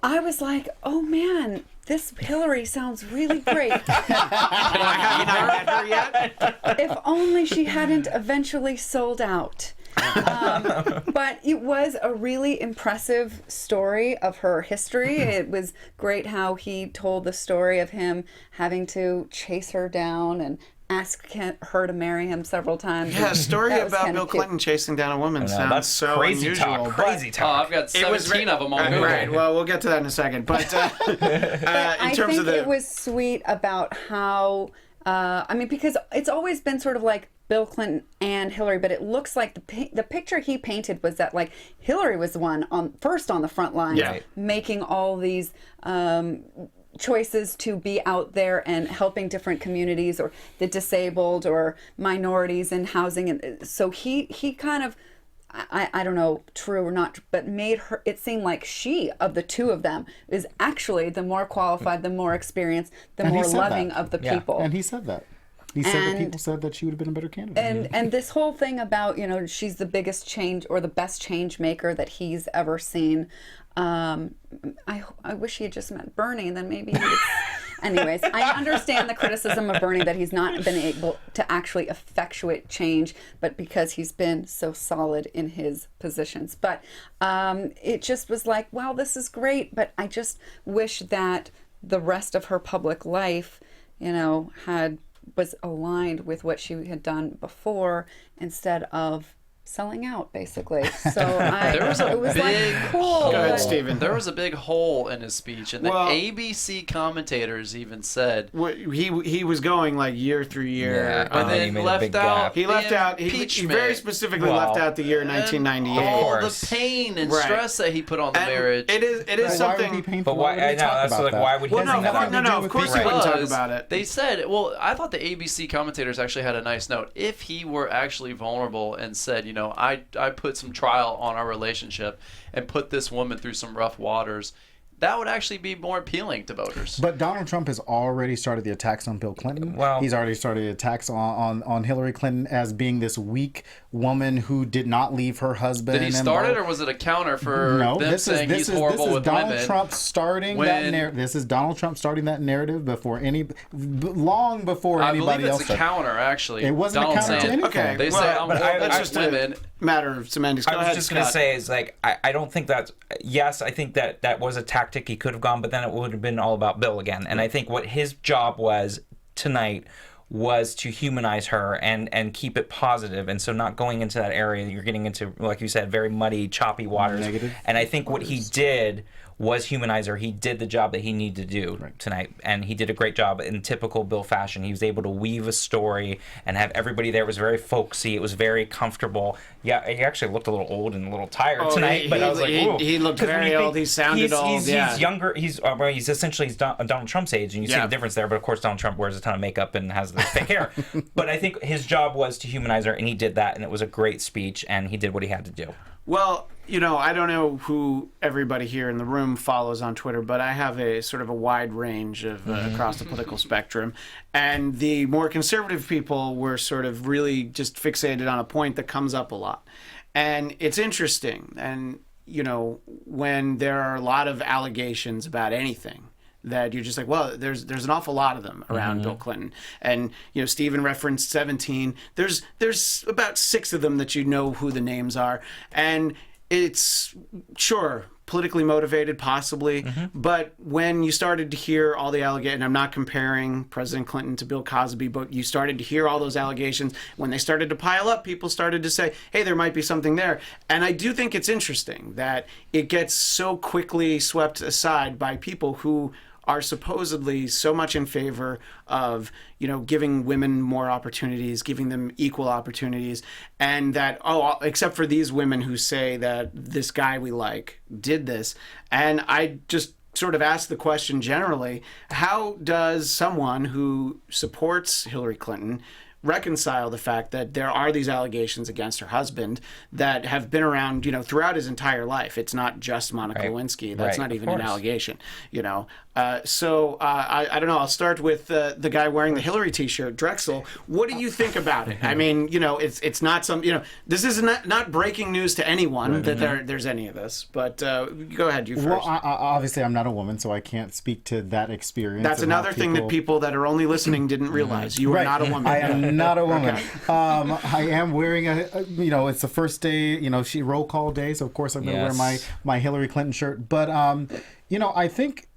I was like, oh man, this Hillary sounds really great. Have you not met her yet? If only she hadn't eventually sold out. But it was a really impressive story of her history. It was great how he told the story of him having to chase her down and ask her to marry him several times. Yeah, a story about Bill Clinton chasing down a woman sounds that's so crazy unusual. Crazy talk. I've got 17 of them on Google. Right, well, we'll get to that in a second. But I think it was sweet about how, because it's always been sort of like Bill Clinton and Hillary, but it looks like the picture he painted was that like Hillary was the one first on the front line, making all these choices to be out there and helping different communities or the disabled or minorities in housing. And so he kind of, I don't know, true or not, but made her, it seem like she, of the two of them, is actually the more qualified, the more experienced, the more loving of the people. And he said that. He said that people said that she would have been a better candidate. And this whole thing about, she's the biggest change or the best change maker that he's ever seen. I wish he had just met Bernie, and then maybe he would... Anyways, I understand the criticism of Bernie that he's not been able to actually effectuate change, but because he's been so solid in his positions. But it just was like, wow, this is great, but I just wish that the rest of her public life, was aligned with what she had done before instead of selling out, basically. So it was cool. Go ahead, Stephen. There was a big hole in his speech, and the ABC commentators even said he was going like year through year, and then left out. He left out. He very specifically left out the year 1998. All the pain and stress that he put on the marriage. It is something. But why? Why would he? No. Of course he wouldn't talk about it. They said, I thought the ABC commentators actually had a nice note. If he were actually vulnerable and said, I put some trial on our relationship and put this woman through some rough waters, that would actually be more appealing to voters. But Donald Trump has already started the attacks on Bill Clinton. Well, he's already started attacks on Hillary Clinton as being this weak woman who did not leave her husband. Did he start it, or was it a counter for them saying he's horrible with Donald women? Trump starting that This is Donald Trump starting that narrative long before I anybody believe else. It's a counter, actually. It wasn't Donald a counter to saying, anything. Okay, They well, say I'm but horrible that's with just women. a matter of semantics. Go I was ahead, just going to Scott. say is like I don't think that's yes. I think that was a tactic he could have gone, but then it would have been all about Bill again. And I think what his job was tonight was to humanize her and keep it positive, and so not going into that area. You're getting into, like you said, very muddy, choppy waters. Negative. And I think what he did was humanize her. He did the job that he needed to do tonight, and he did a great job in typical Bill fashion. He was able to weave a story and have everybody there. It was very folksy. It was very comfortable. Yeah, he actually looked a little old and a little tired tonight, but I was like, ooh. He looked 'Cause when very you think old. He sounded old. He's younger. He's essentially Donald Trump's age, and you see Yeah. the difference there. But of course, Donald Trump wears a ton of makeup and has the fake hair. But I think his job was to humanize her, and he did that, and it was a great speech, and he did what he had to do. Well, I don't know who everybody here in the room follows on Twitter, but I have a sort of a wide range of across the political spectrum. And the more conservative people were sort of really just fixated on a point that comes up a lot. And it's interesting. And, when there are a lot of allegations about anything, that you're just like, well, there's an awful lot of them around Bill Clinton. And, Stephen referenced 17. There's about 6 of them that you know who the names are. And it's, sure, politically motivated, possibly. But when you started to hear all the allegations, and I'm not comparing President Clinton to Bill Cosby, but you started to hear all those allegations, when they started to pile up, people started to say, hey, there might be something there. And I do think it's interesting that it gets so quickly swept aside by people who are supposedly so much in favor of, giving women more opportunities, giving them equal opportunities, and that, except for these women who say that this guy we like did this. And I just sort of ask the question generally, how does someone who supports Hillary Clinton reconcile the fact that there are these allegations against her husband that have been around, throughout his entire life? It's not just Monica Lewinsky. That's not even an allegation, So I don't know. I'll start with the guy wearing the Hillary T-shirt, Drexel. What do you think about it? I mean, it's not some, this is not breaking news to anyone that there's any of this. But go ahead, you first. Well, obviously, I'm not a woman, so I can't speak to that experience. That's another thing that people that are only listening didn't realize. You are not a woman. I am not a woman. I am wearing it's the first day, she roll call day, so of course I'm going to wear my Hillary Clinton shirt. But, I think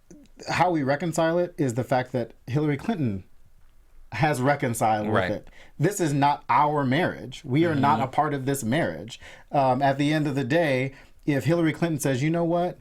how we reconcile it is the fact that Hillary Clinton has reconciled with it. This is not our marriage. We are not a part of this marriage. At the end of the day, if Hillary Clinton says, you know what,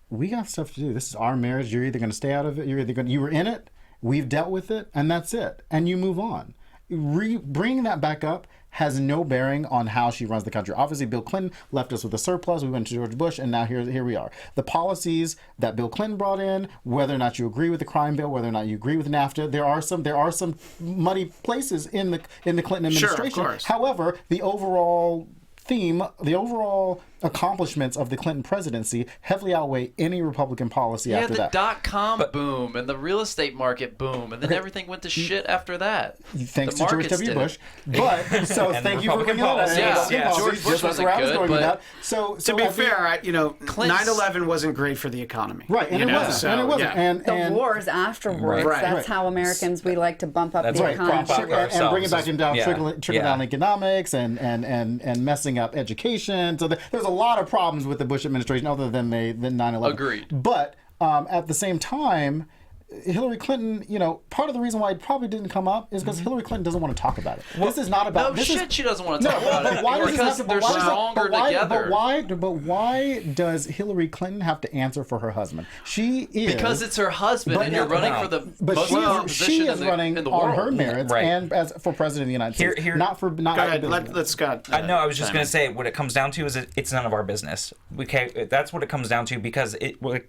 we got stuff to do. This is our marriage. You're either going to stay out of it. You were in it. We've dealt with it, and that's it. And you move on. Bringing that back up has no bearing on how she runs the country. Obviously, Bill Clinton left us with a surplus. We went to George Bush, and now here we are. The policies that Bill Clinton brought in, whether or not you agree with the crime bill, whether or not you agree with NAFTA, there are some muddy places in the Clinton administration. Sure, of course. However, the overall theme, the overall accomplishments of the Clinton presidency heavily outweigh any Republican policy after that. Yeah, the dot-com boom and the real estate market boom, and then everything went to shit after that. Thanks The to George markets W. did Bush. it. But, so thank you for bringing that up. Yeah, George Bush wasn't good, but to be fair, 9/11 wasn't great for the economy. Right, and it wasn't. And the wars afterwards, that's how Americans, we like to bump up the economy. And bring it back in down, trickle-down economics and messing up education. So there's a lot of problems with the Bush administration other than 9/11. Agreed. But at the same time, Hillary Clinton, part of the reason why it probably didn't come up is because Hillary Clinton doesn't want to talk about it. This is not about... She doesn't want to talk about it. Because they're stronger together. But why does Hillary Clinton have to answer for her husband? She is... Because it's her husband, and you're running for the most important position in the world. She is running on her merits and as for president of the United States. Not for... Go ahead, let's Scott. No, I was just going to say, what it comes down to is it's none of our business. Okay, that's what it comes down to, because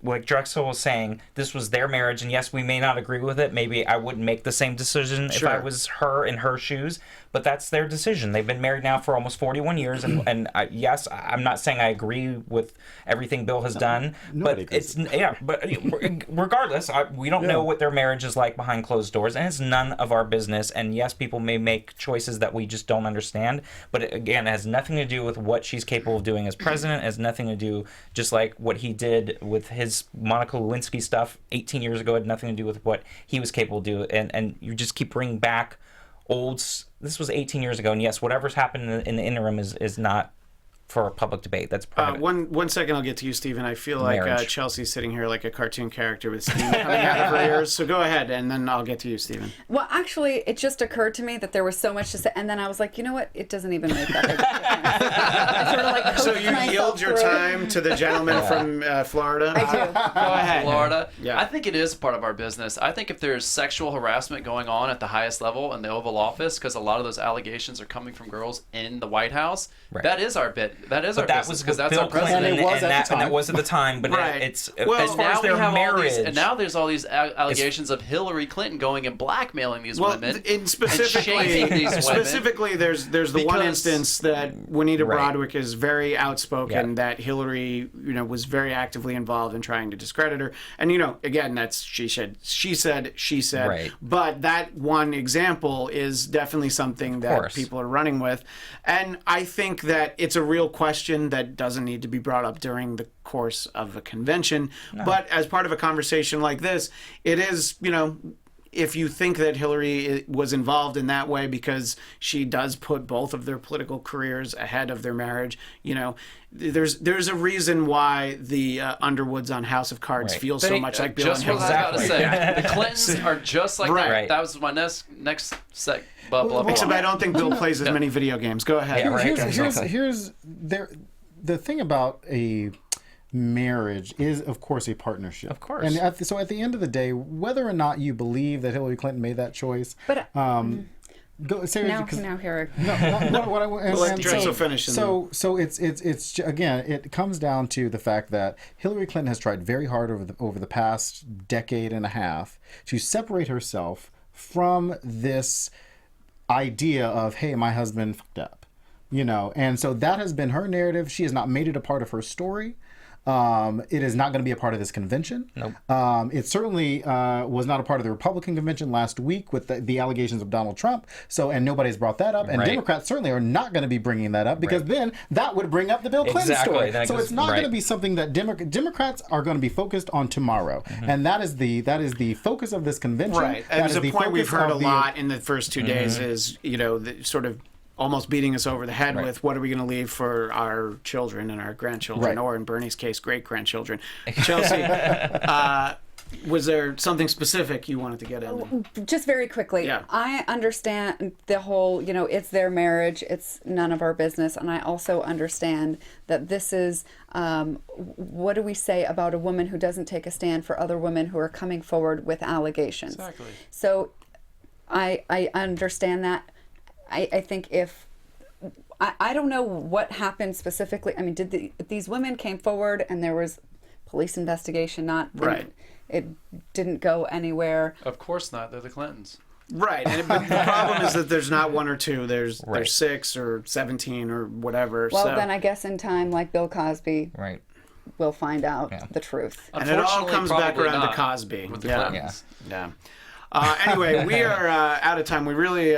like Drexel was saying, this was their marriage, and yes, we may not agree with it. Maybe I wouldn't make the same decision if I was her in her shoes. But that's their decision. They've been married now for almost 41 years, and yes, I'm not saying I agree with everything Bill has done, but it's But regardless, we don't know what their marriage is like behind closed doors, and it's none of our business. And yes, people may make choices that we just don't understand, but again, it has nothing to do with what she's capable of doing as president. It has nothing to do, just like what he did with his Monica Lewinsky stuff 18 years ago, had nothing to do with what he was capable of doing. And you just keep bringing back this was 18 years ago, and yes, whatever's happened in the interim is not for a public debate. That's private. One second, I'll get to you, Stephen. I feel like Chelsea's sitting here like a cartoon character with steam coming out of her ears. So go ahead, and then I'll get to you, Stephen. Well, actually, it just occurred to me that there was so much to say, and then I was like, you know what? It doesn't even make that big I sort of like so you yield your time to the gentleman from Florida? I do. Go ahead. Florida. Yeah. I think it is part of our business. I think if there's sexual harassment going on at the highest level in the Oval Office, because a lot of those allegations are coming from girls in the White House, that is our bit. That is our business. Because that's Bill our president, Clinton, and that was at the time. But it's well, as far as their marriage, and now there's all these allegations of Hillary Clinton going and blackmailing these women, and specifically, there's the one instance that Juanita Broadwick is very outspoken that Hillary, was very actively involved in trying to discredit her, and again, that's she said. Right. But that one example is definitely something that people are running with, and I think that it's a real question that doesn't need to be brought up during the course of a convention. No. But as part of a conversation like this, it is, if you think that Hillary was involved in that way because she does put both of their political careers ahead of their marriage, there's a reason why the Underwoods on House of Cards feel so much like Bill and Hillary. Just what I was about to say. The Clintons are just like that. Right. That was my next sec. Blah, blah, blah. Except I don't think Bill plays as many video games. Go ahead. Here's the thing about a marriage is, of course, a partnership. Of course. And so at the end of the day, whether or not you believe that Hillary Clinton made that choice, but now here. Let Drexel finish. So it's again, it comes down to the fact that Hillary Clinton has tried very hard over the past decade and a half to separate herself from this idea of, hey, my husband fucked up. And so that has been her narrative. She has not made it a part of her story. It is not going to be a part of this convention. Nope. It certainly was not a part of the Republican convention last week with the allegations of Donald Trump. And nobody's brought that up. And Democrats certainly are not going to be bringing that up because then that would bring up the Bill Clinton story. So it's not going to be something that Democrats are going to be focused on tomorrow. Mm-hmm. And that is the focus of this convention. Right. That is the point we've heard a lot in the first 2 days is, the sort of almost beating us over the head with what are we going to leave for our children and our grandchildren, or in Bernie's case, great-grandchildren. Chelsea, was there something specific you wanted to get in? Just very quickly. Yeah. I understand the whole, it's their marriage, it's none of our business, and I also understand that this is, what do we say about a woman who doesn't take a stand for other women who are coming forward with allegations? Exactly. So I understand that. I think I don't know what happened specifically. I mean, these women came forward and there was police investigation, it didn't go anywhere. Of course not. They're the Clintons. Right. But the problem is that there's not one or two. There's 6 or 17 or whatever. Well, then I guess in time, like Bill Cosby, we'll find out the truth. And it all comes back around to Cosby. With the Clintons. Yeah. Anyway, we are out of time. We really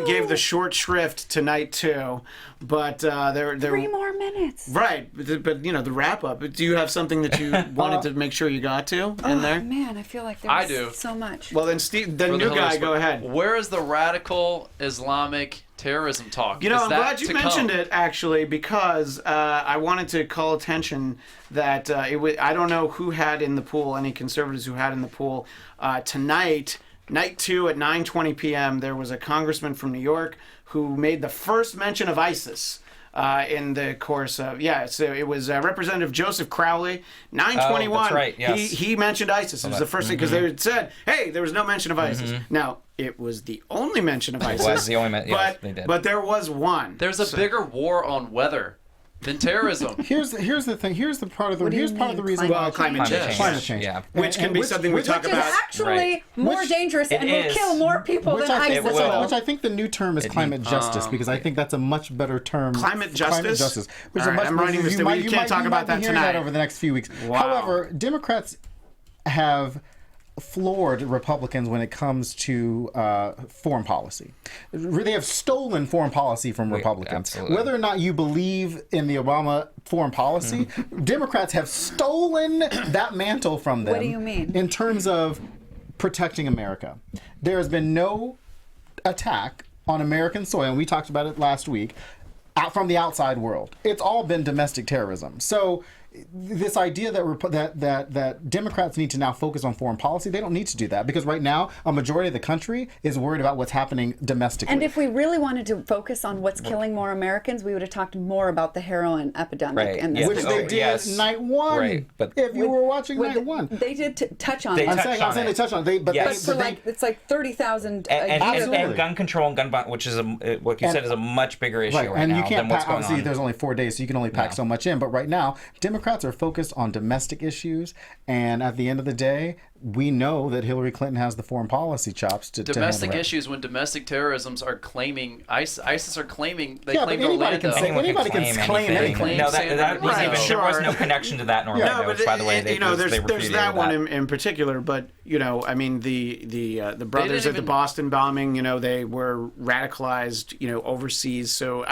gave the short shrift tonight too, but there 3 more minutes. Right, but the wrap up. Do you have something that you wanted to make sure you got to in there? Oh man, I feel like there's so much. Well, then Steve, the new guy, go ahead. Where is the radical Islamic terrorism talk? I'm glad you mentioned it actually, because I wanted to call attention that I don't know who had in the pool, any conservatives who had in the pool tonight, night 2 at 9:20 p.m. There was a congressman from New York who made the first mention of ISIS. In the course of so it was Representative Joseph Crowley, 921. Oh, that's right. Yes. He mentioned ISIS. It was the first thing because they had said, "Hey, there was no mention of ISIS." Now it was the only mention of ISIS. It was the only mention. But there was one. There's a bigger war on weather than terrorism. Here's the thing. Here's the part of the What do you here's part of the mean, reason climate why climate change. Climate change. Yeah. Which can be something we talk Which is about. actually Right. more Which- dangerous and It will is. kill more people Which than I, think, ISIS will. which I think the new term is climate justice, because I think that's a much better term. Climate Climate justice? justice. Which All is a right, much I'm better- writing this you down. might- We you can't might- talk you about might be that hearing tonight. over the next few weeks. Wow. However, Democrats have floored Republicans when it comes to foreign policy. They have stolen foreign policy from Republicans. absolutely. Whether or not you believe in the Obama foreign policy, Democrats have stolen that mantle from them. What do you mean? In terms of protecting America. There has been no attack on American soil, and we talked about it last week, from the outside world. It's all been domestic terrorism. So this idea that Democrats need to now focus on foreign policy, they don't need to do that, because right now a majority of the country is worried about what's happening domestically. And if we really wanted to focus on what's killing more Americans, we would have talked more about the heroin epidemic Right. in Yeah. this which Oh, they country. did yes. night one. Right, but- if you were watching With night the- one. They did touch on They it. I'm touched saying on they it. touched on it. But Yes. But for they, it's like 30,000 Absolutely. And gun control and gun violence, which is what you said is a much bigger issue right, and now you can't than what's pack, going obviously on. there's only 4 days, so you can only pack so much in. But right now, Democrats are focused on domestic issues, and at the end of the day, we know that Hillary Clinton has the foreign policy chops to Domestic handle it. issues when domestic terrorisms are claiming ISIS are claiming they Yeah, claim but anybody Orlando. can say- Anyone anybody can claim anything. Claim No, San that was Bernardino. even, there was no connection to that in Orlando, No, but which, by the way, they, there's they that repudiated one in particular. But I mean, the brothers at the even- Boston bombing, they were radicalized, overseas. So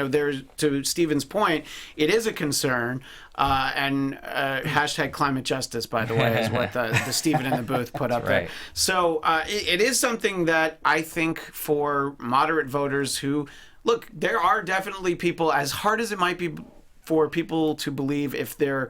there's, to Stephen's point, it is a concern. And hashtag climate justice, by the way, is what the Stephen in the booth put up there. Right. So it is something that I think for moderate voters who, look, there are definitely people, as hard as it might be for people to believe if they're,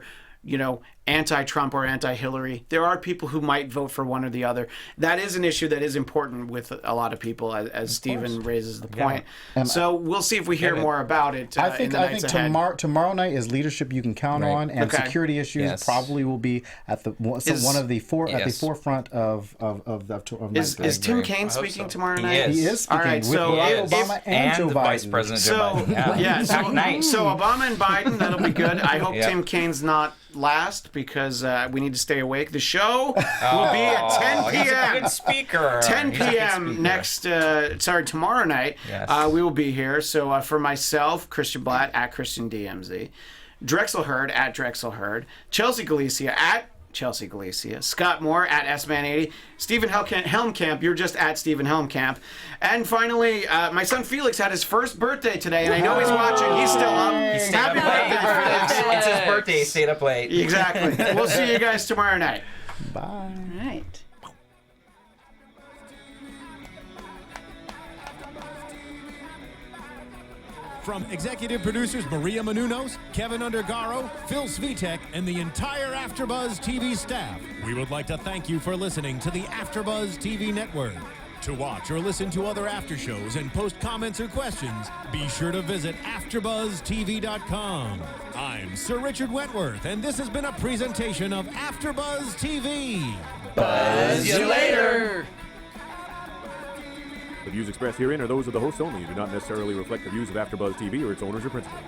anti-Trump or anti-Hillary, there are people who might vote for one or the other. That is an issue that is important with a lot of people, as Stephen raises the point. So we'll see if we hear more about it I think in the nights ahead. tomorrow night is leadership you can count on, and Okay. security issues Yes. probably will be at the one of the at the forefront of Is night. Tim I Kaine hope speaking so. tomorrow He night? is. He is speaking All right, with so Barack if- Obama and Joe the Biden. Vice President Joe So Biden. yeah, That night. so Obama and Biden, that'll be good. I hope Yep. Tim Kaine's not last, because we need to stay awake. The show will be at 10 He's a p.m. good speaker. 10 He's a good p.m. speaker. tomorrow night. Yes. We will be here. So for myself, Christian Bladt at Christian DMZ, Drexel Heard at Drexel Heard, Chelsea Galicia at Chelsea Galicia, Scott Moore at SMan80, Stephen Helmkamp, you're just at Stephen Helmkamp. And finally, my son Felix had his first birthday today, and I know he's watching. He's still up. Stayed Happy up late. birthday, Felix. It's his birthday. He stayed up late. Exactly. We'll see you guys tomorrow night. Bye. All right. From executive producers Maria Menounos, Kevin Undergaro, Phil Svitek, and the entire AfterBuzz TV staff, we would like to thank you for listening to the AfterBuzz TV network. To watch or listen to other after shows and post comments or questions, be sure to visit AfterBuzzTV.com. I'm Sir Richard Wentworth, and this has been a presentation of AfterBuzz TV. See you later. The views expressed herein are those of the hosts only and do not necessarily reflect the views of AfterBuzz TV or its owners or principals.